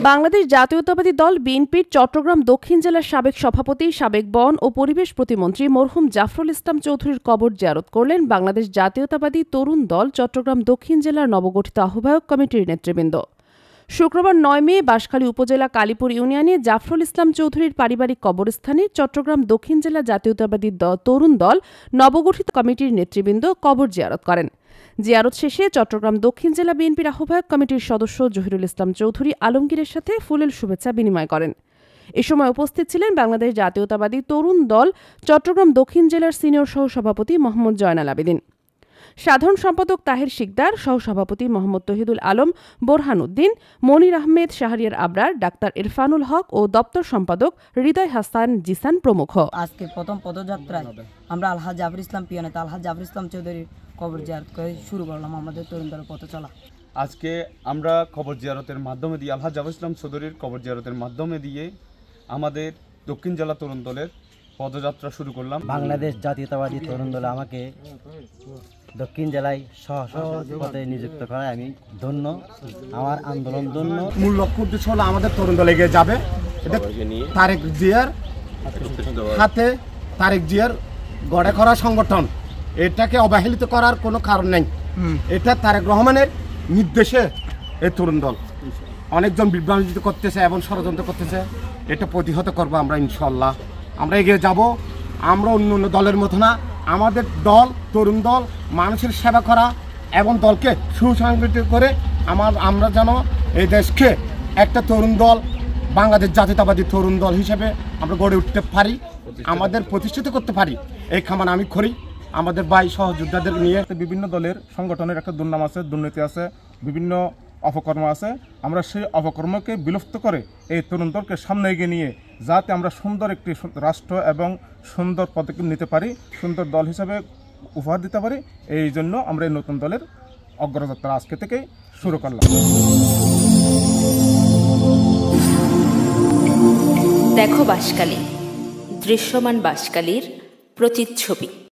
বাংলাদেশ জাতীয়তাবাদী দল বিএনপির চট্টগ্রাম দক্ষিণ জেলার সাবেক সভাপতি, সাবেক বন ও পরিবেশ প্রতিমন্ত্রী মরহুম জাফরুল ইসলাম চৌধুরীর কবর জিয়ারত করলেন বাংলাদেশ জাতীয়তাবাদী তরুণ দল চট্টগ্রাম দক্ষিণ জেলার নবগঠিত আহ্বায়ক কমিটির নেতৃবৃন্দ। শুক্রবার ৯ মে বাঁশখালী উপজেলা কালীপুর ইউনিয়নে জাফরুল ইসলাম চৌধুরীর পারিবারিক কবরস্থানে চট্টগ্রাম দক্ষিণ জেলা জাতীয়তাবাদী তরুণ দল নবগঠিত কমিটির নেতৃবৃন্দ কবর জিয়ারত করেন। জিয়ারত শেষে চট্টগ্রাম দক্ষিণ জেলা বিএনপির আহ্বায়ক কমিটির সদস্য জহিরুল ইসলাম চৌধুরী আলমগীরের সাথে ফুলেল শুভেচ্ছা বিনিময় করেন। এ সময় উপস্থিত ছিলেন বাংলাদেশ জাতীয়তাবাদী তরুণ দল চট্টগ্রাম দক্ষিণ জেলার সিনিয়র সহসভাপতি মোহাম্মদ জয়নাল আবেদিন, সাধারণ সম্পাদক তাহের শিকদার, সহসভাপতি মোহাম্মদ তহিদুল আলম, বোরহান উদ্দিন, মনির আহমেদ, শাহরিয়ার আবরার, ডাক্তার ইরফানুল হক ও দপ্তর সম্পাদক হৃদয় হাসান জিসান প্রমুখ। আজকে প্রথম পদযাত্রায় আমরা আলহাজ জাফর ইসলাম পিয়নেতা আলহাজ জাফর ইসলাম চৌধুরীর কবর জিয়ারত করে শুরু করলাম আমাদের তরুণ দলের পথ চলা। আজকে আমরা কবর জিয়ারতের মাধ্যমে দিয়ে আলহাজ জাফর ইসলাম চৌধুরীর কবর জিয়ারতের মাধ্যমে দিয়ে আমাদের দক্ষিণ জেলা তরুণ দলের পদযাত্রা শুরু করলাম। বাংলাদেশ জাতীয়তাবাদী তরুণ দল আমাকে দক্ষিণ জেলায় সহসভাপতি নিযুক্ত করায় আমি ধন্য, আমার আন্দোলন ধন্য। মূল লক্ষ্য উদ্দেশ্য হলো আমাদের তরুণ দল এগিয়ে যাবে। এটা তারেক জিয়ার হাতে, তারেক জিয়ার গড়ে করা সংগঠন, এটাকে অবহেলিত করার কোনো কারণ নেই। এটা তারেক রহমানের নির্দেশে এই তরুণ দল অনেকজন বিভ্রান্তিত করতেছে এবং ষড়যন্ত্র করতেছে, এটা প্রতিহত করবো আমরা ইনশাল্লাহ। আমরা এগিয়ে যাব। আমরা অন্য অন্য দলের মতো না, আমাদের দল তরুণ দল মানুষের সেবা করা এবং দলকে সুসংগঠিত করে আমরা যেন এই দেশকে একটা তরুণ দল, বাংলাদেশ জাতীয়তাবাদী তরুণ দল হিসেবে আমরা গড়ে উঠতে পারি, আমাদের প্রতিষ্ঠিত করতে পারি, এই কামনা আমি করি আমাদের ভাই সহযোদ্ধাদের নিয়ে। বিভিন্ন দলের সংগঠনের একটা দুর্নাম আছে, দুর্নীতি আছে, বিভিন্ন অপকর্ম আছে। আমরা সেই অপকর্মকে বিলুপ্ত করে এই তরুণ দলকে সামনে এগিয়ে নিয়ে যাতে আমরা সুন্দর একটি রাষ্ট্র এবং সুন্দর পদক্ষেপ নিতে পারি, সুন্দর দল হিসাবে উপহার দিতে পারি, এই জন্য আমরা এই নতুন দলের অগ্রযাত্রা আজকে থেকেই শুরু করলাম। দেখো বাঁশখালী, দৃশ্যমান বাঁশখালীর প্রতিচ্ছবি।